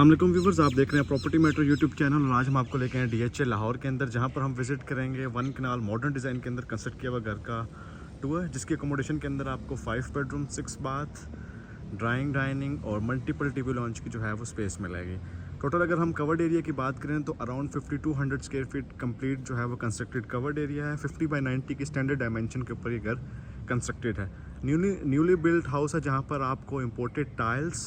अस्सलामुअलैकुम व्यूवर्स, आप देख रहे हैं प्रॉपर्टी मेट्रो यूट्यूब चैनल और आज हम आपको लेके आए DHA लाहौर के अंदर, जहां पर हम विजिट करेंगे 1 कनाल मॉडर्न डिज़ाइन के अंदर कंस्ट्रक्ट किया हुआ घर का टूर, जिसकी अकोमोडेशन के अंदर आपको 5 बेडरूम 6 बाथ ड्राइंग डाइनिंग और मल्टीपल टीवी लॉन्च की जो है वो स्पेस मिलेगी। टोटल अगर हम कवर्ड एरिया की बात करें तो अराउंड 5200 स्क्वायर फीट कंप्लीट जो है वो कंस्ट्रक्टेड कवर्ड एरिया है। 50x90 की स्टैंडर्ड डायमेंशन के ऊपर ये घर कंस्ट्रक्टेड है। न्यूली बिल्ट हाउस है, जहाँ पर आपको इम्पोर्टेड टाइल्स,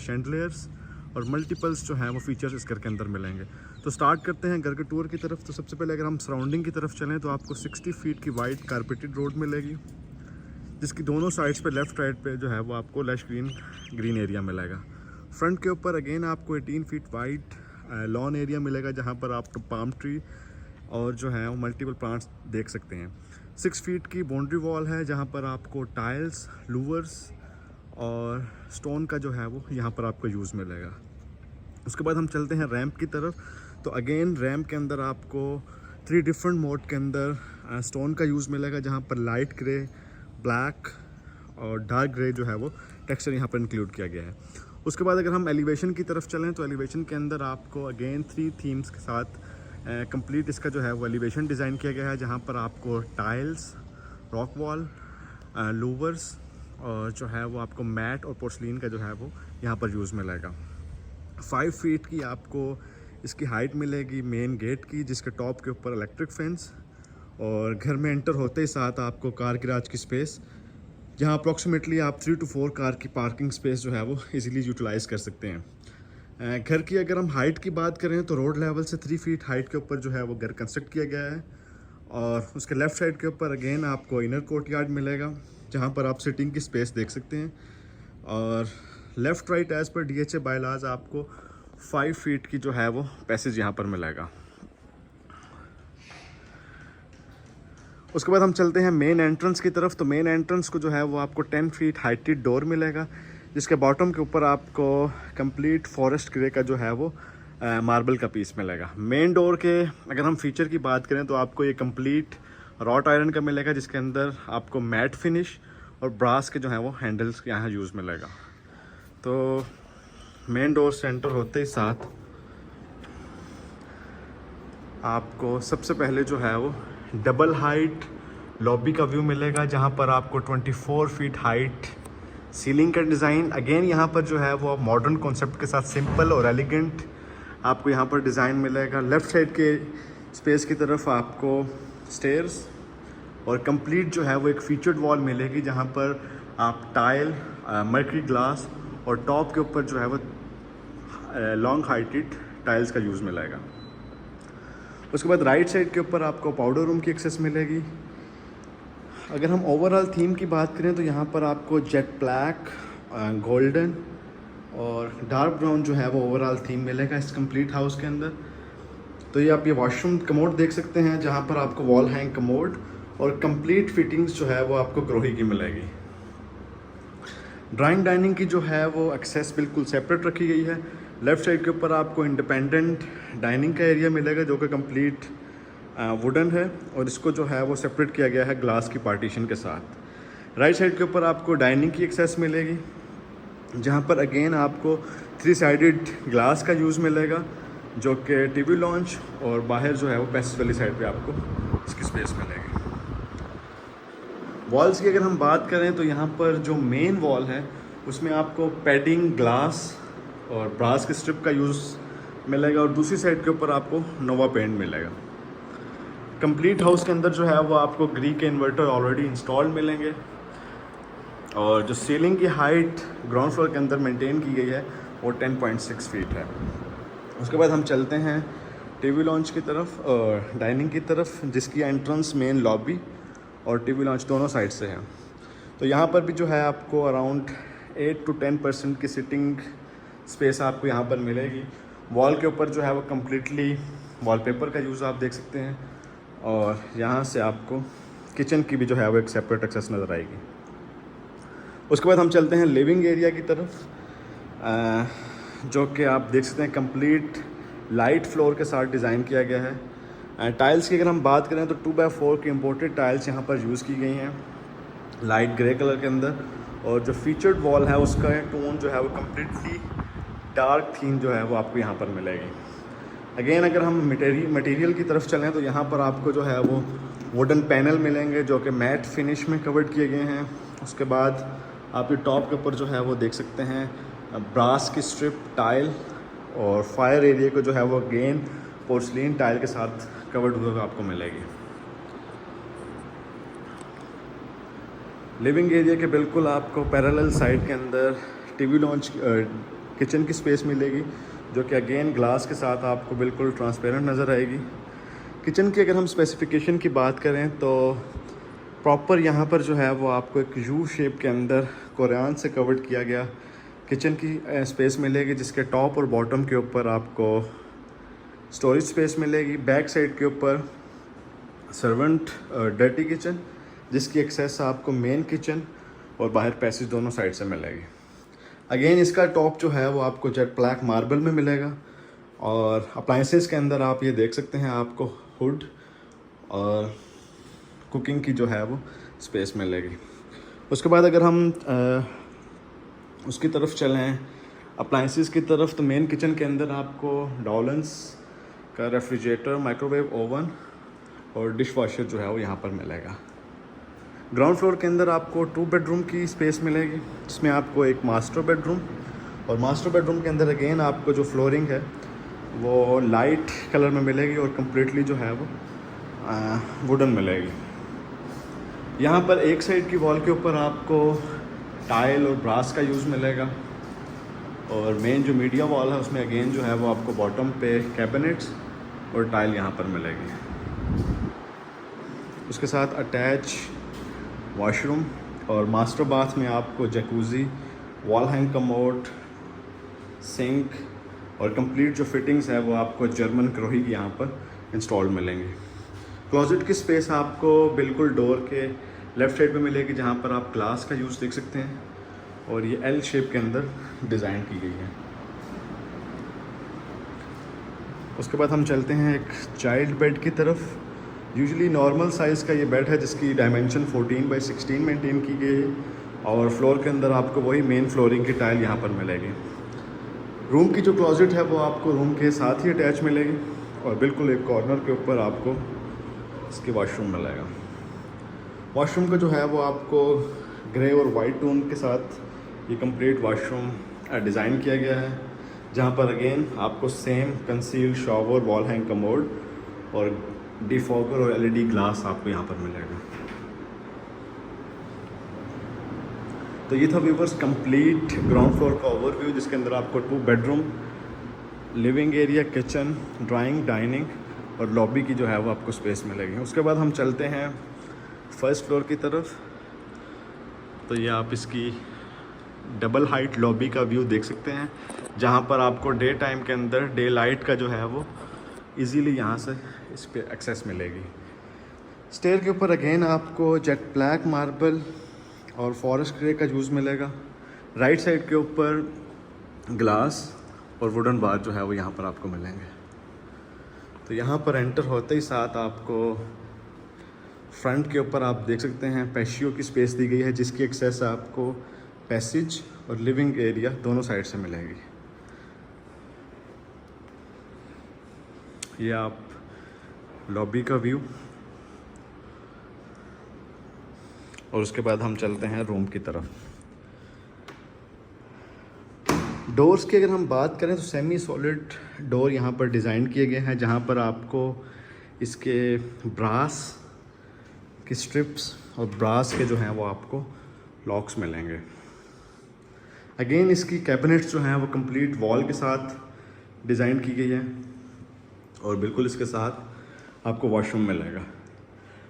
शैंडलियर्स और मल्टीपल्स जो हैं वो फीचर्स इस घर के अंदर मिलेंगे। तो स्टार्ट करते हैं घर के टूर की तरफ। तो सबसे पहले अगर हम सराउंडिंग की तरफ चलें तो आपको 60 फीट की वाइड कारपेटेड रोड मिलेगी, जिसकी दोनों साइड्स पे लेफ़्ट राइट पे जो है वो आपको लश ग्रीन एरिया मिलेगा। फ्रंट के ऊपर अगेन आपको 18 फीट वाइड लॉन एरिया मिलेगा, जहाँ पर आप पाम ट्री और जो है वो मल्टीपल प्लांट्स देख सकते हैं। 6 फीट की बाउंड्री वॉल है, जहाँ पर आपको टाइल्स, लूवर्स और स्टोन का जो है वो यहाँ पर आपको यूज़ मिलेगा। उसके बाद हम चलते हैं रैंप की तरफ। तो अगेन रैंप के अंदर आपको 3 डिफरेंट मोड के अंदर स्टोन का यूज़ मिलेगा, जहाँ पर लाइट ग्रे, ब्लैक और डार्क ग्रे जो है वो टेक्सचर यहाँ पर इंक्लूड किया गया है। उसके बाद अगर हम एलिवेशन की तरफ चलें तो एलिवेशन के अंदर आपको अगेन 3 थीम्स के साथ कंप्लीट इसका जो है वो एलिवेशन डिज़ाइन किया गया है, जहाँ पर आपको टाइल्स, रॉक वॉल, लूवर्स और जो है वो आपको मैट और पोर्सलिन का जो है वो यहाँ पर यूज़ मिलेगा। 5 फीट की आपको इसकी हाइट मिलेगी मेन गेट की, जिसके टॉप के ऊपर इलेक्ट्रिक फेंस, और घर में एंटर होते ही साथ आपको कार गैराज की स्पेस, जहाँ अप्रॉक्सीमेटली आप 3 to 4 कार की पार्किंग स्पेस जो है वो इजीली यूटिलाइज़ कर सकते हैं। घर की अगर हम हाइट की बात करें तो रोड लेवल से 3 फीट हाइट के ऊपर जो है वो घर कंस्ट्रक्ट किया गया है, और उसके लेफ़्ट साइड के ऊपर अगेन आपको इनर कोर्ट यार्ड मिलेगा, जहाँ पर आप सिटिंग की स्पेस देख सकते हैं। और left right as per DHA बायलाज आपको 5 फीट की जो है वो पैसेज यहाँ पर मिलेगा। उसके बाद हम चलते हैं मेन एंट्रेंस की तरफ। तो मेन एंट्रेंस को जो है वो आपको 10 फीट हाइटेड डोर मिलेगा, जिसके बॉटम के ऊपर आपको कंप्लीट फॉरेस्ट ग्रे का जो है वो मार्बल का पीस मिलेगा। मेन डोर के अगर हम फीचर की बात करें तो आपको ये कंप्लीट रॉट आयरन का मिलेगा, जिसके अंदर आपको मैट फिनिश और ब्रास के जो है वो हैंडल्स यहाँ यूज़ मिलेगा। तो मेन डोर से एंटर होते ही साथ आपको सबसे पहले जो है वो डबल हाइट लॉबी का व्यू मिलेगा, जहाँ पर आपको 24 फीट हाइट सीलिंग का डिज़ाइन। अगेन यहाँ पर जो है वो मॉडर्न कॉन्सेप्ट के साथ सिंपल और एलिगेंट आपको यहाँ पर डिज़ाइन मिलेगा। लेफ़्ट साइड के स्पेस की तरफ आपको स्टेयर्स और कंप्लीट जो है वो एक फीचर्ड वॉल मिलेगी, जहाँ पर आप टाइल, मर्करी ग्लास और टॉप के ऊपर जो है वो लॉन्ग हाइटेड टाइल्स का यूज़ मिलेगा। उसके बाद राइट साइड के ऊपर आपको पाउडर रूम की एक्सेस मिलेगी। अगर हम ओवरऑल थीम की बात करें तो यहाँ पर आपको जेट ब्लैक, गोल्डन और डार्क ब्राउन जो है वो ओवरऑल थीम मिलेगा इस कंप्लीट हाउस के अंदर। तो ये आप ये वॉशरूम कमोड देख सकते हैं, जहाँ पर आपको वॉल हैंग कमोड और कंप्लीट फिटिंग्स जो है वो आपको ग्रोही की मिलेगी। ड्राइंग डाइनिंग की जो है वो एक्सेस बिल्कुल सेपरेट रखी गई है। लेफ़्ट साइड के ऊपर आपको इंडिपेंडेंट डाइनिंग का एरिया मिलेगा, जो कि कंप्लीट वुडन है, और इसको जो है वो सेपरेट किया गया है ग्लास की पार्टीशन के साथ। राइट साइड के ऊपर आपको डाइनिंग की एक्सेस मिलेगी, जहाँ पर अगेन आपको 3 साइडेड ग्लास का यूज़ मिलेगा, जो कि टीवी लॉन्च, और बाहर जो है वो पैसेज वाली साइड पे आपको इसकी स्पेस मिलेगी। वॉल्स की अगर हम बात करें तो यहाँ पर जो मेन वॉल है उसमें आपको पैडिंग, ग्लास और ब्रास के स्ट्रिप का यूज़ मिलेगा, और दूसरी साइड के ऊपर आपको नोवा पेंट मिलेगा। कंप्लीट हाउस के अंदर जो है वो आपको ग्री के इन्वर्टर ऑलरेडी इंस्टॉल्ड मिलेंगे, और जो सीलिंग की हाइट ग्राउंड फ्लोर के अंदर मेंटेन की गई है वो 10.6 फीट है। उसके बाद हम चलते हैं टीवी लॉन्च की तरफ और डाइनिंग की तरफ, जिसकी एंट्रेंस मेन लॉबी और टीवी लॉन्च दोनों साइड से है। तो यहाँ पर भी जो है आपको अराउंड 8 to 10% की सिटिंग स्पेस आपको यहाँ पर मिलेगी। वॉल के ऊपर जो है वो कम्प्लीटली वॉलपेपर का यूज़ आप देख सकते हैं, और यहाँ से आपको किचन की भी जो है वो एक सेपरेट एक्सेस नज़र आएगी। उसके बाद हम चलते हैं लिविंग एरिया की तरफ, जो कि आप देख सकते हैं कंप्लीट लाइट फ्लोर के साथ डिज़ाइन किया गया है। टाइल्स की अगर हम बात करें तो 2x4 की इम्पोर्टेड टाइल्स यहाँ पर यूज़ की गई हैं लाइट ग्रे कलर के अंदर, और जो फीचर्ड वॉल है उसका टोन जो है वो कम्प्लीटली डार्क थीम जो है वो आपको यहाँ पर मिलेगी। अगेन अगर हम मटेरियल की तरफ चलें तो यहाँ पर आपको जो है वो वुडन पैनल मिलेंगे जो कि मैट फिनिश में कवर्ड किए गए हैं। उसके बाद आप ये टॉप के ऊपर जो है वो देख सकते हैं ब्रास की स्ट्रिप टाइल, और फायर एरिया को जो है वो अगेन पोर्सलिन टाइल के साथ कवर्ड हुआ आपको मिलेगी। लिविंग एरिया के बिल्कुल आपको पैरेलल साइड के अंदर टीवी लॉन्च किचन की स्पेस मिलेगी जो कि अगेन ग्लास के साथ आपको बिल्कुल ट्रांसपेरेंट नज़र आएगी। किचन की अगर हम स्पेसिफिकेशन की बात करें तो प्रॉपर यहाँ पर जो है वो आपको एक यू शेप के अंदर कोरियान से कवर्ड किया गया किचन की स्पेस मिलेगी, जिसके टॉप और बॉटम के ऊपर आपको स्टोरेज स्पेस मिलेगी। बैक साइड के ऊपर सर्वेंट डर्टी किचन जिसकी एक्सेस आपको मेन किचन और बाहर पैसेज दोनों साइड से मिलेगी। अगेन इसका टॉप जो है वो आपको जेट ब्लैक मार्बल में मिलेगा, और अप्लाइंसेस के अंदर आप ये देख सकते हैं आपको हुड और कुकिंग की जो है वो स्पेस मिलेगी। उसके बाद अगर हम उसकी तरफ चलें अप्लाइंसेस की तरफ, तो मेन किचन के अंदर आपको डॉलन्स का रेफ्रिजरेटर, माइक्रोवेव ओवन और डिश वॉशर जो है वो यहाँ पर मिलेगा। ग्राउंड फ्लोर के अंदर आपको 2 बेडरूम की स्पेस मिलेगी, जिसमें आपको एक मास्टर बेडरूम, और मास्टर बेडरूम के अंदर अगेन आपको जो फ्लोरिंग है वो लाइट कलर में मिलेगी और कम्प्लीटली जो है वो वुडन मिलेगी। यहाँ पर एक साइड की वॉल के ऊपर आपको टाइल और ब्रास का यूज़ मिलेगा, और मेन जो मीडिया वॉल है उसमें अगेन जो है वो आपको बॉटम पे कैबिनेट्स और टाइल यहाँ पर मिलेगी। उसके साथ अटैच वॉशरूम, और मास्टर बाथ में आपको jacuzzi, wall hang commode, sink और कंप्लीट जो फिटिंग्स है वो आपको जर्मन क्रोही की यहाँ पर इंस्टॉल्ड मिलेंगी। क्लोजेट की स्पेस आपको बिल्कुल डोर के लेफ़्ट साइड पे मिलेगी, जहाँ पर आप ग्लास का यूज़ देख सकते हैं, और ये एल शेप के अंदर डिज़ाइन की गई है। उसके बाद हम चलते हैं एक चाइल्ड बेड की तरफ। यूजुअली नॉर्मल साइज़ का ये बेड है जिसकी डायमेंशन 14x16 मेंटेन की गई है, और फ्लोर के अंदर आपको वही मेन फ्लोरिंग की टाइल यहाँ पर मिलेगी। रूम की जो क्लोजेट है वो आपको रूम के साथ ही अटैच मिलेगी, और बिल्कुल एक कॉर्नर के ऊपर आपको इसकी वॉशरूम मिलेगा। वॉशरूम का जो है वो आपको ग्रे और वाइट टोन के साथ ये कंप्लीट वॉशरूम डिज़ाइन किया गया है, जहाँ पर अगेन आपको same concealed shower, wall hang commode और डिफॉगर और एलईडी ग्लास आपको यहाँ पर मिलेगा। तो ये था व्यूवर्स कंप्लीट ग्राउंड फ्लोर का ओवरव्यू, जिसके अंदर आपको 2 bedroom, living area, kitchen, drawing, dining और लॉबी की जो है वो आपको स्पेस मिलेगी। उसके बाद हम चलते हैं फर्स्ट फ्लोर की तरफ। तो ये आप इसकी डबल हाइट लॉबी का व्यू देख सकते हैं, जहाँ पर आपको डे टाइम के अंदर डे लाइट का जो है वो इजीली यहाँ से इस पर एक्सेस मिलेगी। स्टेयर के ऊपर अगेन आपको जेट ब्लैक मार्बल और फॉरेस्ट ग्रे का यूज़ मिलेगा। राइट साइड के ऊपर ग्लास और वुडन बार जो है वो यहाँ पर आपको मिलेंगे। तो यहाँ पर एंटर होते ही साथ आपको फ्रंट के ऊपर आप देख सकते हैं पैशियो की स्पेस दी गई है, जिसकी एक्सेस आपको पैसेज और लिविंग एरिया दोनों साइड से मिलेगी। ये आप लॉबी का व्यू, और उसके बाद हम चलते हैं रूम की तरफ। डोर्स की अगर हम बात करें तो सेमी सॉलिड डोर यहाँ पर डिज़ाइन किए गए हैं, जहाँ पर आपको इसके ब्रास की स्ट्रिप्स और ब्रास के जो हैं वो आपको लॉक्स मिलेंगे। अगेन इसकी कैबिनेट्स जो हैं वो कंप्लीट वॉल के साथ डिज़ाइन की गई है, और बिल्कुल इसके साथ आपको वॉशरूम मिलेगा।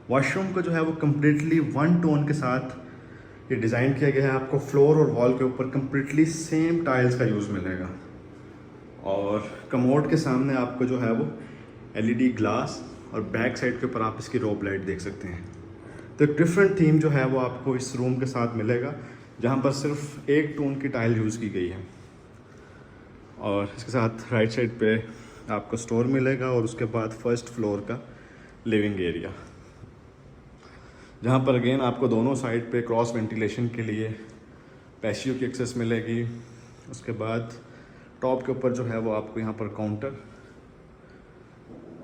वॉशरूम का जो है वो कम्प्लीटली 1 टोन के साथ ये डिज़ाइन किया गया है। आपको फ्लोर और वॉल के ऊपर कम्प्लीटली सेम टाइल्स का यूज़ मिलेगा, और कमोड के सामने आपको जो है वो एलईडी ग्लास, और बैक साइड के ऊपर आप इसकी रोब लाइट देख सकते हैं। तो एक डिफरेंट थीम जो है वो आपको इस रूम के साथ मिलेगा, जहाँ पर सिर्फ 1 टोन की टाइल यूज़ की गई है। और इसके साथ राइट साइड पे आपको स्टोर मिलेगा, और उसके बाद फर्स्ट फ्लोर का लिविंग एरिया, जहाँ पर अगेन आपको दोनों साइड पे क्रॉस वेंटिलेशन के लिए पैशियो की एक्सेस मिलेगी। उसके बाद टॉप के ऊपर जो है वो आपको यहाँ पर काउंटर,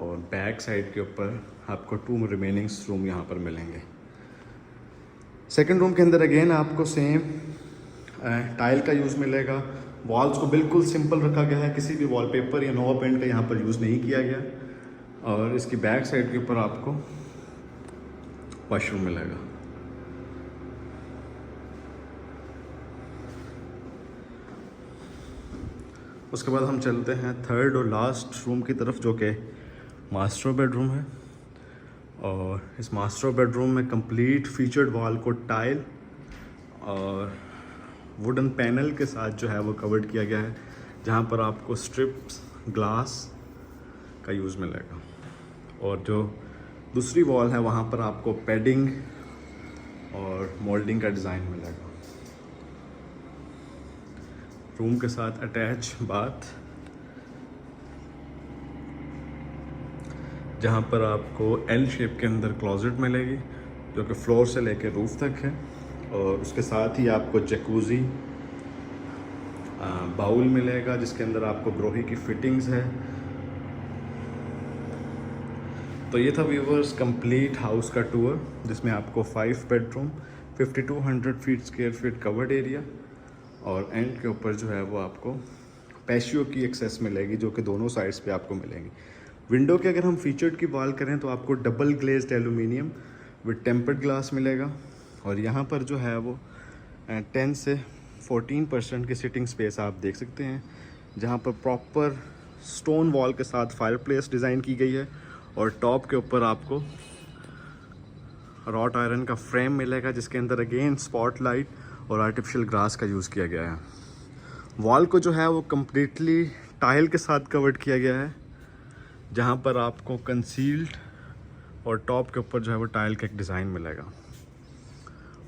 और बैक साइड के ऊपर आपको 2 रिमेनिंग रूम यहाँ पर मिलेंगे। सेकंड रूम के अंदर अगेन आपको सेम टाइल का यूज़ मिलेगा। वॉल्स को बिल्कुल सिंपल रखा गया है, किसी भी वॉलपेपर या नोवा पेंट का यहाँ पर यूज़ नहीं किया गया। और इसकी बैक साइड के ऊपर आपको वॉशरूम मिलेगा। उसके बाद हम चलते हैं थर्ड और लास्ट रूम की तरफ, जो कि मास्टर बेडरूम है। और इस मास्टर बेडरूम में कंप्लीट फीचर्ड वॉल को टाइल और वुडन पैनल के साथ जो है वो कवर्ड किया गया है, जहाँ पर आपको स्ट्रिप्स ग्लास का यूज़ मिलेगा। और जो दूसरी वॉल है वहाँ पर आपको पैडिंग और मोल्डिंग का डिज़ाइन मिलेगा। रूम के साथ अटैच बाथ, जहाँ पर आपको एल शेप के अंदर क्लोजेट मिलेगी, जो कि फ्लोर से लेकर रूफ तक है। और उसके साथ ही आपको जकूज़ी बाउल मिलेगा, जिसके अंदर आपको ग्रोही की फिटिंग्स है। तो ये था व्यूवर्स कंप्लीट हाउस का टूर, जिसमें आपको 5 bedroom 5200 feet square feet covered area, और एंड के ऊपर जो है वो आपको पैशियो की एक्सेस मिलेगी, जो कि दोनों साइड्स पे आपको मिलेंगी। विंडो के अगर हम फीचर्ड की बात करें तो आपको double glazed aluminium with tempered glass मिलेगा। और यहाँ पर जो है वो 10 से 14% की सिटिंग स्पेस आप देख सकते हैं, जहाँ पर प्रॉपर स्टोन वॉल के साथ फायरप्लेस डिज़ाइन की गई है। और टॉप के ऊपर आपको रॉट आयरन का फ्रेम मिलेगा, जिसके अंदर अगेन स्पॉटलाइट और आर्टिफिशियल ग्रास का यूज़ किया गया है। वॉल को जो है वो कम्प्लीटली टाइल के साथ कवर्ड किया गया है, जहाँ पर आपको कंसील्ड और टॉप के ऊपर जो है वो टाइल का एक डिज़ाइन मिलेगा।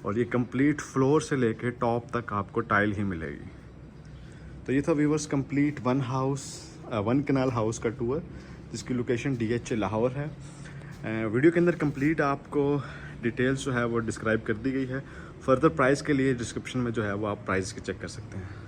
और ये कंप्लीट फ्लोर से लेके टॉप तक आपको टाइल ही मिलेगी। तो ये था व्यूवर्स कंप्लीट वन कनाल हाउस का टूर, जिसकी लोकेशन DH लाहौर है। वीडियो के अंदर कंप्लीट आपको डिटेल्स जो है वो डिस्क्राइब कर दी गई है। फर्दर प्राइस के लिए डिस्क्रिप्शन में जो है वो आप प्राइस के चेक कर सकते हैं।